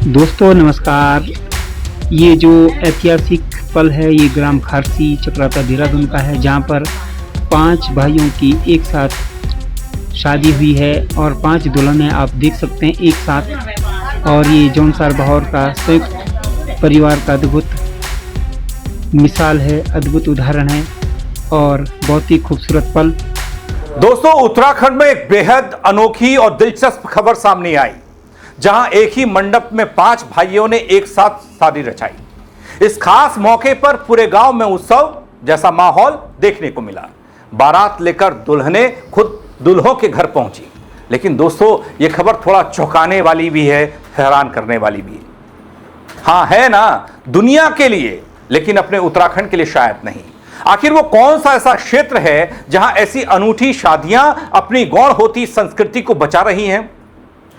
दोस्तों नमस्कार। ये जो ऐतिहासिक पल है ये ग्राम खारसी चक्राता देहरादून का है, जहाँ पर 5 भाइयों की एक साथ शादी हुई है और 5 दुल्हनें आप देख सकते हैं एक साथ। और ये जौनसार बहौर का संयुक्त परिवार का अद्भुत मिसाल है, अद्भुत उदाहरण है और बहुत ही खूबसूरत पल। दोस्तों, उत्तराखंड में एक बेहद अनोखी और दिलचस्प खबर सामने आई, जहां एक ही मंडप में 5 भाइयों ने एक साथ शादी रचाई। इस खास मौके पर पूरे गांव में उत्सव जैसा माहौल देखने को मिला। बारात लेकर दुल्हनें खुद दुल्हों के घर पहुंची। लेकिन दोस्तों, यह खबर थोड़ा चौंकाने वाली भी है, हैरान करने वाली भी है। हाँ, है ना, दुनिया के लिए, लेकिन अपने उत्तराखंड के लिए शायद नहीं। आखिर वो कौन सा ऐसा क्षेत्र है जहां ऐसी अनूठी शादियां अपनी गौण होती संस्कृति को बचा रही हैं,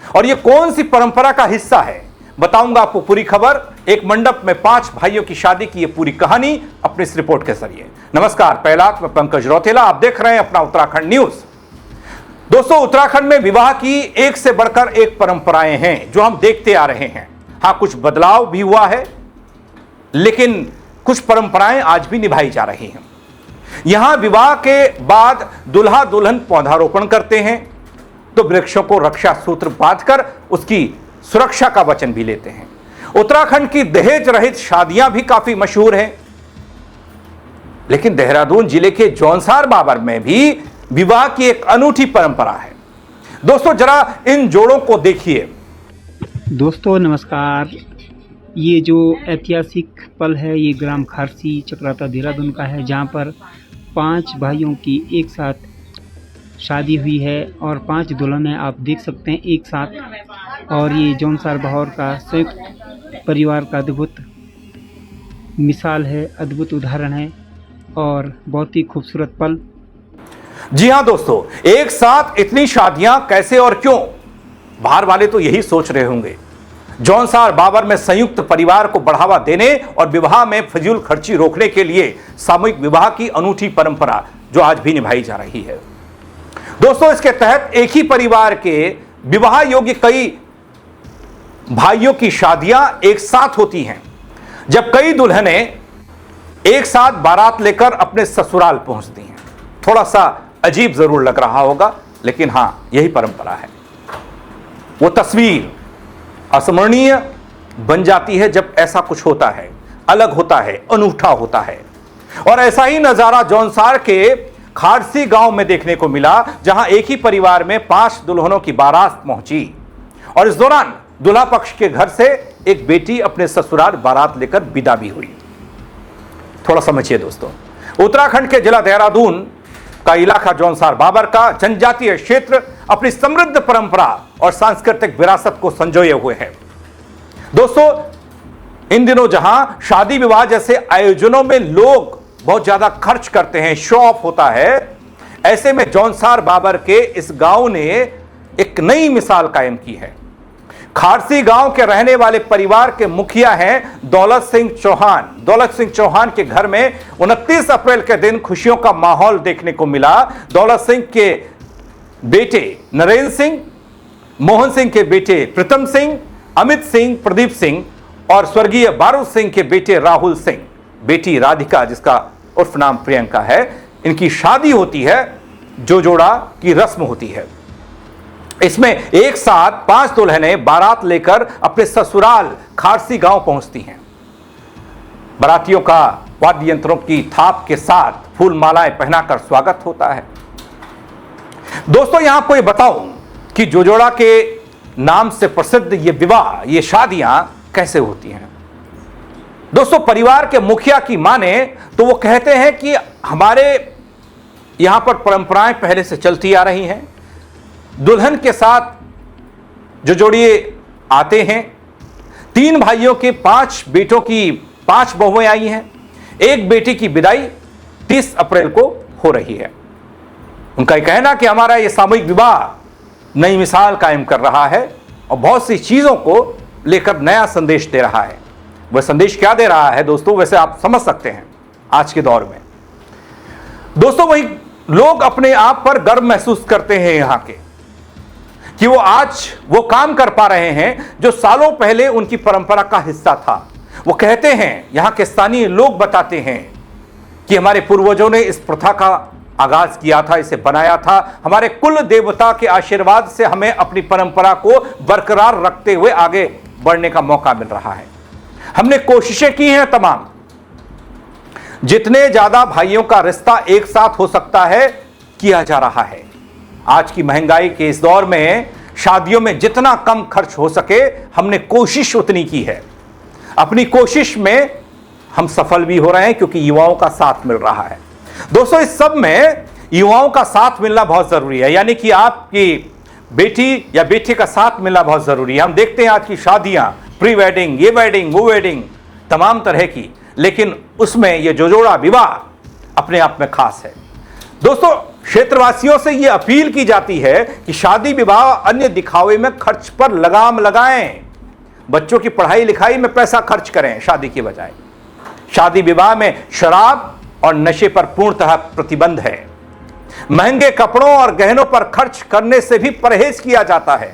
और ये कौन सी परंपरा का हिस्सा है? बताऊंगा आपको पूरी खबर। एक मंडप में 5 भाइयों की शादी की ये पूरी कहानी अपनी इस रिपोर्ट के जरिए। नमस्कार, पहला मैं पंकज रौतेला, आप देख रहे हैं अपना उत्तराखंड न्यूज। दोस्तों, उत्तराखंड में विवाह की एक से बढ़कर एक परंपराएं हैं जो हम देखते आ रहे हैं। हां, कुछ बदलाव भी हुआ है, लेकिन कुछ परंपराएं आज भी निभाई जा रही हैं। यहां विवाह के बाद दुल्हा दुल्हन पौधारोपण करते हैं, तो वृक्षों को रक्षा सूत्र बांधकर उसकी सुरक्षा का वचन भी लेते हैं। उत्तराखंड की दहेज रहित शादियां भी काफी मशहूर हैं, लेकिन देहरादून जिले के जौनसार बाबर में भी विवाह की एक अनूठी परंपरा है। दोस्तों, जरा इन जोड़ों को देखिए। दोस्तों नमस्कार। ये जो ऐतिहासिक पल है ये ग्राम खारसी चक्राता देहरादून का है, जहाँ पर 5 भाइयों की एक साथ शादी हुई है और 5 दुल्हनें आप देख सकते हैं एक साथ। और ये जौनसार बहौर का संयुक्त परिवार का अद्भुत मिसाल है, अद्भुत उदाहरण है और बहुत ही खूबसूरत पल। जी हां दोस्तों, एक साथ इतनी शादियां कैसे और क्यों? बाहर वाले तो यही सोच रहे होंगे। जौनसार बाबर में संयुक्त परिवार को बढ़ावा देने और विवाह में फजूल खर्ची रोकने के लिए सामूहिक विवाह की अनूठी परंपरा जो आज भी निभाई जा रही है। दोस्तों, इसके तहत एक ही परिवार के विवाह योग्य कई भाइयों की शादियां एक साथ होती हैं, जब कई दुल्हनें एक साथ बारात लेकर अपने ससुराल पहुंचती हैं। थोड़ा सा अजीब जरूर लग रहा होगा, लेकिन हां, यही परंपरा है। वो तस्वीर अस्मरणीय बन जाती है जब ऐसा कुछ होता है, अलग होता है, अनूठा होता है। और ऐसा ही नजारा जौनसार के खारसी गांव में देखने को मिला, जहां एक ही परिवार में 5 दुल्हनों की बारात पहुंची और इस दौरान दूल्हा पक्ष के घर से एक बेटी अपने ससुराल बारात लेकर विदा भी हुई। थोड़ा समझिए दोस्तों, उत्तराखंड के जिला देहरादून का इलाका जौनसार बाबर का जनजातीय क्षेत्र अपनी समृद्ध परंपरा और सांस्कृतिक विरासत को संजोए हुए है। दोस्तों, इन दिनों जहां शादी विवाह जैसे आयोजनों में लोग बहुत ज्यादा खर्च करते हैं, शो ऑफ होता है, ऐसे में जौनसार बाबर के इस गांव ने एक नई मिसाल कायम की है। खारसी गांव के रहने वाले परिवार के मुखिया हैं दौलत सिंह चौहान। दौलत सिंह चौहान के घर में 29 अप्रैल के दिन खुशियों का माहौल देखने को मिला। दौलत सिंह के बेटे नरेंद्र सिंह, मोहन सिंह के बेटे प्रीतम सिंह, अमित सिंह, प्रदीप सिंह और स्वर्गीय बारूद सिंह के बेटे राहुल सिंह, बेटी राधिका जिसका उर्फ नाम प्रियंका है, इनकी शादी होती है। जो जोड़ा की रस्म होती है, इसमें एक साथ 5 दुल्हनें बारात लेकर अपने ससुराल खारसी गांव पहुंचती हैं। बारातियों का वाद्य यंत्रों की थाप के साथ फूल मालाएं पहनाकर स्वागत होता है। दोस्तों, यहां आपको ये बताऊं कि जोजोड़ा के नाम से प्रसिद्ध ये विवाह, ये शादियां कैसे होती हैं। दोस्तों, परिवार के मुखिया की माने तो वो कहते हैं कि हमारे यहां पर परंपराएं पहले से चलती आ रही हैं। दुल्हन के साथ जो जोड़िए आते हैं, 3 भाइयों के 5 बेटों की 5 बहुएं आई हैं। एक बेटी की विदाई 30 अप्रैल को हो रही है। उनका कहना कि हमारा यह सामूहिक विवाह नई मिसाल कायम कर रहा है और बहुत सी चीजों को लेकर नया संदेश दे रहा है। वह संदेश क्या दे रहा है दोस्तों, वैसे आप समझ सकते हैं आज के दौर में। दोस्तों, वही लोग अपने आप पर गर्व महसूस करते हैं। कि वो आज वो काम कर पा रहे हैं जो सालों पहले उनकी परंपरा का हिस्सा था। वो कहते हैं, यहां के स्थानीय लोग बताते हैं कि हमारे पूर्वजों ने इस प्रथा का आगाज किया था, इसे बनाया था। हमारे कुल देवता के आशीर्वाद से हमें अपनी परंपरा को बरकरार रखते हुए आगे बढ़ने का मौका मिल रहा है। हमने कोशिशें की हैं तमाम, जितने ज्यादा भाइयों का रिश्ता एक साथ हो सकता है किया जा रहा है। आज की महंगाई के इस दौर में शादियों में जितना कम खर्च हो सके हमने कोशिश उतनी की है। अपनी कोशिश में हम सफल भी हो रहे हैं क्योंकि युवाओं का साथ मिल रहा है। दोस्तों, इस सब में युवाओं का साथ मिलना बहुत जरूरी है, यानी कि आपकी बेटी या बेटे का साथ मिलना बहुत जरूरी है। हम देखते हैं आज की शादियां, प्री वेडिंग, ये वेडिंग, वो वेडिंग, तमाम तरह की, लेकिन उसमें ये जोड़ा विवाह अपने आप में खास है। दोस्तों, क्षेत्रवासियों से यह अपील की जाती है कि शादी विवाह अन्य दिखावे में खर्च पर लगाम लगाएं। बच्चों की पढ़ाई लिखाई में पैसा खर्च करें शादी के बजाय। शादी विवाह में शराब और नशे पर पूर्णतः प्रतिबंध है। महंगे कपड़ों और गहनों पर खर्च करने से भी परहेज किया जाता है।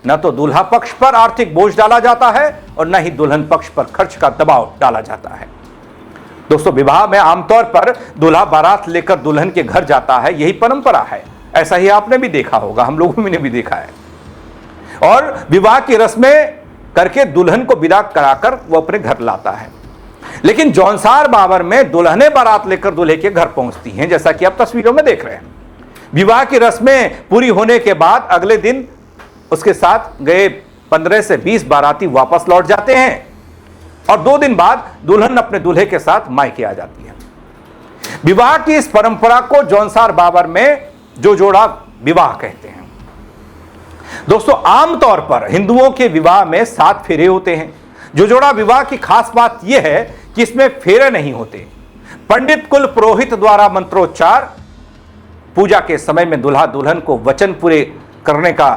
न तो दूल्हा पक्ष पर आर्थिक बोझ डाला जाता है और न ही दुल्हन पक्ष पर खर्च का दबाव डाला जाता है। दोस्तों, विवाह में आमतौर पर दूल्हा बारात लेकर दुल्हन के घर जाता है, यही परंपरा है। ऐसा ही आपने भी देखा होगा, हम लोगों ने भी देखा है। और विवाह की रस्में करके दुल्हन को विदा कराकर वो अपने घर लाता है। लेकिन जौनसार बाबर में दुल्हने बारात लेकर दूल्हे के घर पहुंचती हैं, जैसा कि आप तस्वीरों में देख रहे हैं। विवाह की रस्में पूरी होने के बाद अगले दिन उसके साथ गए 15 से 20 बाराती वापस लौट जाते हैं और 2 दिन बाद दुल्हन अपने दूल्हे के साथ मायके आ जाती है। विवाह की इस परंपरा को जौनसार बाबर में जोड़ा विवाह कहते हैं। दोस्तों, आमतौर पर हिंदुओं के विवाह में 7 फेरे होते हैं। जोड़ा विवाह की खास बात यह है कि इसमें फेरे नहीं होते। पंडित कुल पुरोहित द्वारा मंत्रोच्चार, पूजा के समय में दूल्हा दुल्हन को वचन पूरे करने का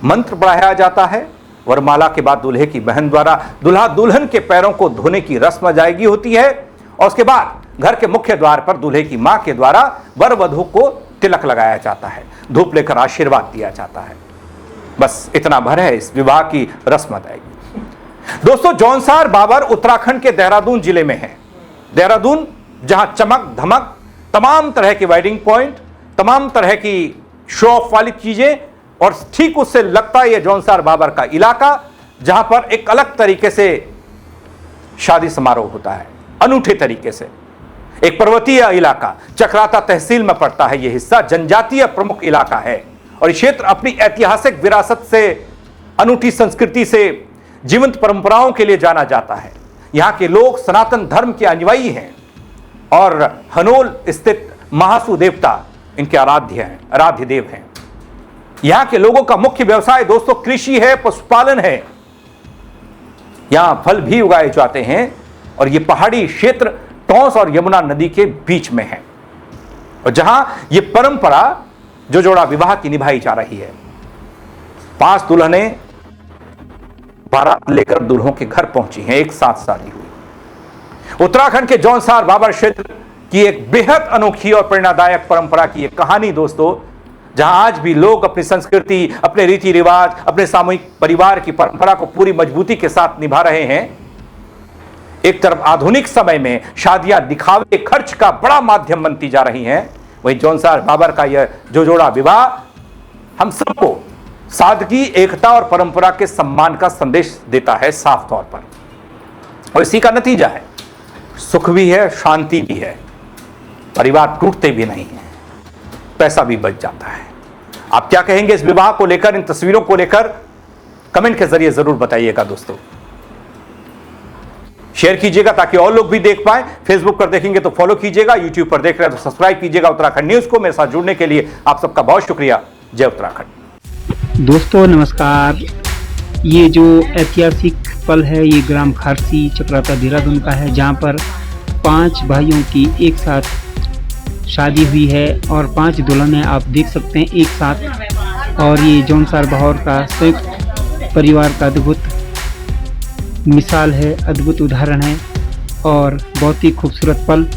मंत्र पढ़ाया जाता है। वरमाला के बाद दूल्हे की बहन द्वारा दूल्हा दुल्हन के पैरों को धोने की रस्म अदायगी होती है और उसके बाद घर के मुख्य द्वार पर दूल्हे की मां के द्वारा वर वधू को तिलक लगाया जाता है, धूप लेकर आशीर्वाद दिया जाता है। बस इतना भर है इस विवाह की रस्म अदायगी। दोस्तों, जौनसार बाबर उत्तराखंड के देहरादून जिले में है। देहरादून जहां चमक धमक, तमाम तरह के वेडिंग पॉइंट, तमाम तरह की शो ऑफ वाली चीजें, और ठीक उससे लगता है यह जौनसार बाबर का इलाका जहां पर एक अलग तरीके से शादी समारोह होता है, अनूठे तरीके से। एक पर्वतीय इलाका, चक्राता तहसील में पड़ता है यह हिस्सा, जनजातीय प्रमुख इलाका है और यह क्षेत्र अपनी ऐतिहासिक विरासत से, अनूठी संस्कृति से, जीवंत परंपराओं के लिए जाना जाता है। यहां के लोग सनातन धर्म के अनुयायी हैं और हनोल स्थित महासू देवता इनके आराध्य देव हैं। यहां के लोगों का मुख्य व्यवसाय दोस्तों कृषि है, पशुपालन है। यहां फल भी उगाए जाते हैं और यह पहाड़ी क्षेत्र टॉस और यमुना नदी के बीच में है और जहां यह परंपरा जोड़ा विवाह की निभाई जा रही है। 5 दुल्हनें बारात लेकर दूल्हों के घर पहुंची हैं, एक साथ शादी हुई। उत्तराखंड के जौनसार बाबर क्षेत्र की एक बेहद अनोखी और प्रेरणादायक परंपरा की एक कहानी दोस्तों, जहां आज भी लोग अपनी संस्कृति, अपने रीति रिवाज, अपने सामूहिक परिवार की परंपरा को पूरी मजबूती के साथ निभा रहे हैं। एक तरफ आधुनिक समय में शादियां दिखावे खर्च का बड़ा माध्यम बनती जा रही हैं, वहीं जौनसार बाबर का यह जोड़ा विवाह हम सबको सादगी, एकता और परंपरा के सम्मान का संदेश देता है साफ तौर पर। और इसी का नतीजा है, सुख भी है, शांति भी है, परिवार टूटते भी नहीं है, पैसा भी बच जाता है। आप क्या कहेंगे इस विवाह को लेकर, इन तस्वीरों को लेकर? कमेंट के जरिए जरूर बताइएगा दोस्तों। शेयर कीजिएगा ताकि और लोग भी देख पाए। फेसबुक पर देखेंगे तो फॉलो कीजिएगा, यूट्यूब पर देख रहे हैं तो सब्सक्राइब कीजिएगा उत्तराखंड न्यूज को। मेरे साथ जुड़ने के लिए आप सबका बहुत शुक्रिया। जय उत्तराखंड। दोस्तों नमस्कार। ये जो ऐतिहासिक पल है ये ग्राम खारसी चक्राता देहरादून का है, जहाँ पर 5 भाइयों की एक साथ शादी हुई है और 5 दुल्हनें आप देख सकते हैं एक साथ। और ये जौनसार बाबर का संयुक्त परिवार का अद्भुत मिसाल है, अद्भुत उदाहरण है और बहुत ही खूबसूरत पल।